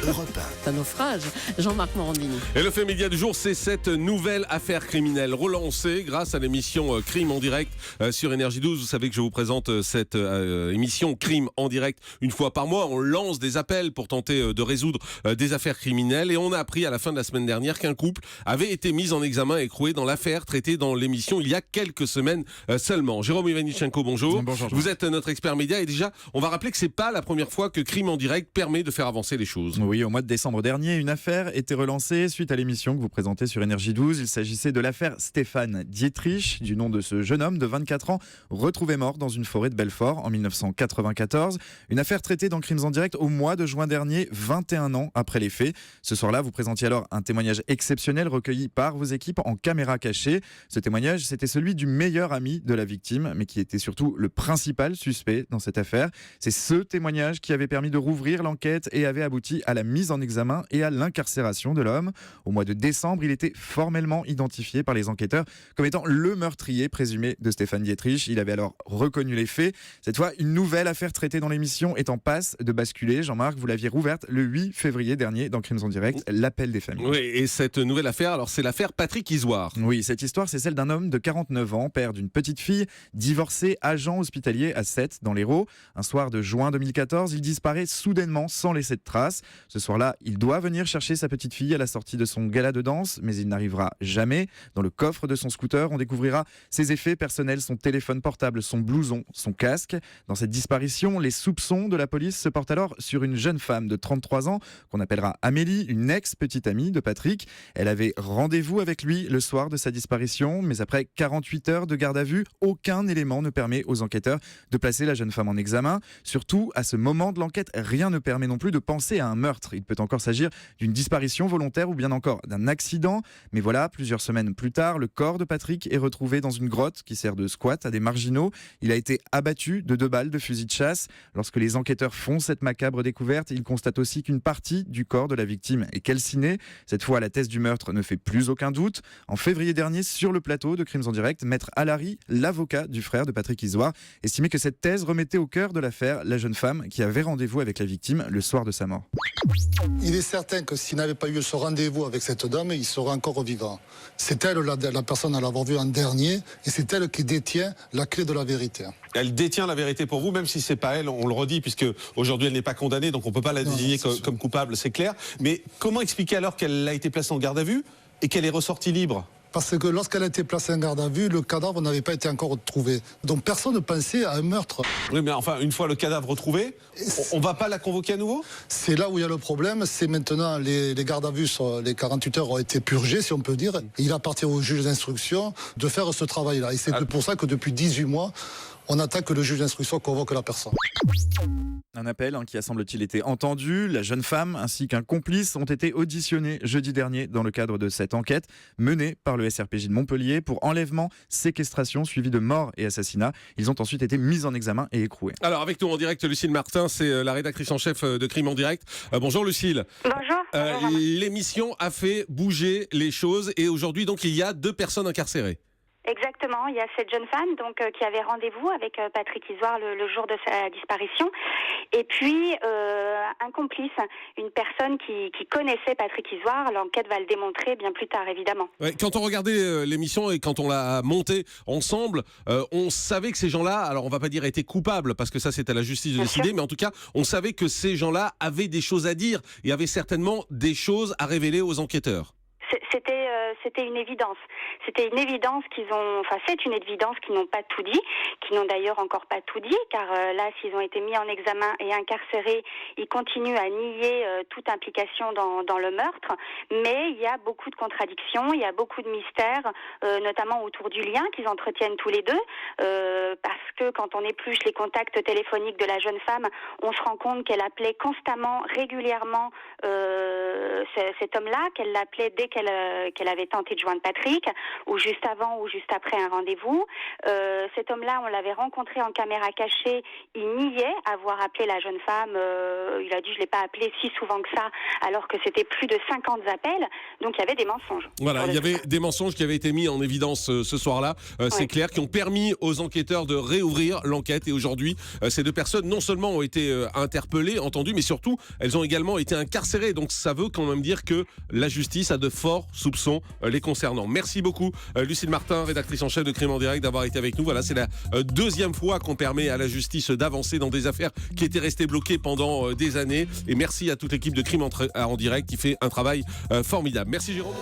Europe 1. C'est un naufrage. Jean-Marc Morandini. Et le fait média du jour, c'est cette nouvelle affaire criminelle relancée grâce à l'émission Crime en direct sur Énergie 12. Vous savez que je vous présente cette émission Crime en direct une fois par mois. On lance des appels pour tenter de résoudre des affaires criminelles. Et on a appris à la fin de la semaine dernière qu'un couple avait été mis en examen et écroué dans l'affaire traitée dans l'émission il y a quelques semaines seulement. Jérôme Ivanichenko, bonjour. Bonjour. Vous êtes notre expert média et déjà, on va rappeler que c'est pas la première fois que Crime en direct permet de faire avancer les choses. Oui, au mois de décembre dernier, une affaire était relancée suite à l'émission que vous présentez sur Énergie 12. Il s'agissait de l'affaire Stéphane Dietrich, du nom de ce jeune homme de 24 ans, retrouvé mort dans une forêt de Belfort en 1994. Une affaire traitée dans Crimes en direct au mois de juin dernier, 21 ans après les faits. Ce soir-là, vous présentiez alors un témoignage exceptionnel recueilli par vos équipes en caméra cachée. Ce témoignage, c'était celui du meilleur ami de la victime, mais qui était surtout le principal suspect dans cette affaire. C'est ce témoignage qui avait permis de rouvrir l'enquête et avait abouti à la mise en examen et à l'incarcération de l'homme. Au mois de décembre, il était formellement identifié par les enquêteurs comme étant le meurtrier présumé de Stéphane Dietrich. Il avait alors reconnu les faits. Cette fois, une nouvelle affaire traitée dans l'émission est en passe de basculer. Jean-Marc, vous l'aviez rouverte le 8 février dernier dans Crimes en direct, l'appel des familles. Oui, et cette nouvelle affaire, alors c'est l'affaire Patrick Isoire. Oui, cette histoire, c'est celle d'un homme de 49 ans, père d'une petite fille, divorcé, agent hospitalier à Sète, dans l'Hérault. Un soir de juin 2014, il disparaît soudainement sans laisser de traces. Ce soir-là, il doit venir chercher sa petite fille à la sortie de son gala de danse, mais il n'arrivera jamais. Dans le coffre de son scooter, on découvrira ses effets personnels, son téléphone portable, son blouson, son casque. Dans cette disparition, les soupçons de la police se portent alors sur une jeune femme de 33 ans, qu'on appellera Amélie, une ex-petite amie de Patrick. Elle avait rendez-vous avec lui le soir de sa disparition, mais après 48 heures de garde à vue, aucun élément ne permet aux enquêteurs de placer la jeune femme en examen. Surtout, à ce moment de l'enquête, rien ne permet non plus de penser à un meurtre. Il peut encore s'agir d'une disparition volontaire ou bien encore d'un accident. Mais voilà, plusieurs semaines plus tard, le corps de Patrick est retrouvé dans une grotte qui sert de squat à des marginaux. Il a été abattu de 2 balles de fusil de chasse. Lorsque les enquêteurs font cette macabre découverte, ils constatent aussi qu'une partie du corps de la victime est calcinée. Cette fois, la thèse du meurtre ne fait plus aucun doute. En février dernier, sur le plateau de Crimes en direct, Maître Alary, l'avocat du frère de Patrick Isoire, estimait que cette thèse remettait au cœur de l'affaire la jeune femme qui avait rendez-vous avec la victime le soir de sa mort. Il est certain que s'il n'avait pas eu ce rendez-vous avec cette dame, il serait encore vivant. C'est elle la personne à l'avoir vu en dernier, et c'est elle qui détient la clé de la vérité. Elle détient la vérité pour vous, même si c'est pas elle, on le redit, puisque aujourd'hui elle n'est pas condamnée, donc on peut pas la désigner comme coupable, c'est clair. Mais comment expliquer alors qu'elle a été placée en garde à vue et qu'elle est ressortie libre ? Parce que lorsqu'elle a été placée en garde à vue, le cadavre n'avait pas été encore retrouvé. Donc personne ne pensait à un meurtre. Oui, mais enfin, une fois le cadavre retrouvé, on va pas la convoquer à nouveau ? C'est là où il y a le problème, c'est maintenant les gardes à vue, les 48 heures ont été purgées, si on peut dire. Et il appartient au juge d'instruction de faire ce travail-là. Et c'est pour ça que depuis 18 mois, on attend que le juge d'instruction convoque la personne. Un appel qui a semble-t-il été entendu. La jeune femme ainsi qu'un complice ont été auditionnés jeudi dernier dans le cadre de cette enquête menée par le SRPJ de Montpellier pour enlèvement, séquestration suivi de mort et assassinat. Ils ont ensuite été mis en examen et écroués. Alors avec nous en direct, Lucille Martin, c'est la rédactrice en chef de Crime en direct. Bonjour Lucille. Bonjour. L'émission a fait bouger les choses et aujourd'hui donc il y a 2 personnes incarcérées. Exactement, il y a cette jeune femme donc qui avait rendez-vous avec Patrick Isoire le jour de sa disparition, et puis un complice, une personne qui connaissait Patrick Isoire. L'enquête va le démontrer bien plus tard, évidemment. Ouais, quand on regardait l'émission et quand on l'a montée ensemble, on savait que ces gens-là, alors on va pas dire étaient coupables parce que ça c'est à la justice de décider, mais en tout cas on savait que ces gens-là avaient des choses à dire et avaient certainement des choses à révéler aux enquêteurs. C'était une évidence. C'était une évidence c'est une évidence qu'ils n'ont pas tout dit, qu'ils n'ont d'ailleurs encore pas tout dit, car là, s'ils ont été mis en examen et incarcérés, ils continuent à nier toute implication dans le meurtre. Mais il y a beaucoup de contradictions, il y a beaucoup de mystères, notamment autour du lien qu'ils entretiennent tous les deux, parce que quand on épluche les contacts téléphoniques de la jeune femme, on se rend compte qu'elle appelait constamment, régulièrement cet homme-là, qu'elle l'appelait dès qu'elle qu'elle avait tenté de joindre Patrick, ou juste avant ou juste après un rendez-vous. Cet homme-là, on l'avait rencontré en caméra cachée. Il niait avoir appelé la jeune femme. Il a dit je l'ai pas appelé si souvent que ça, alors que c'était plus de 50 appels. Donc il y avait des mensonges. Voilà, il y avait des mensonges qui avaient été mis en évidence ce soir-là, c'est clair, qui ont permis aux enquêteurs de réouvrir l'enquête. Et aujourd'hui, ces deux personnes non seulement ont été interpellées, entendues, mais surtout, elles ont également été incarcérées. Donc ça veut quand même dire que la justice a de forts soupçons les concernant. Merci beaucoup Lucille Martin, rédactrice en chef de Crime en Direct, d'avoir été avec nous. Voilà, c'est la deuxième fois qu'on permet à la justice d'avancer dans des affaires qui étaient restées bloquées pendant des années. Et merci à toute l'équipe de Crime en Direct qui fait un travail formidable. Merci Jérôme.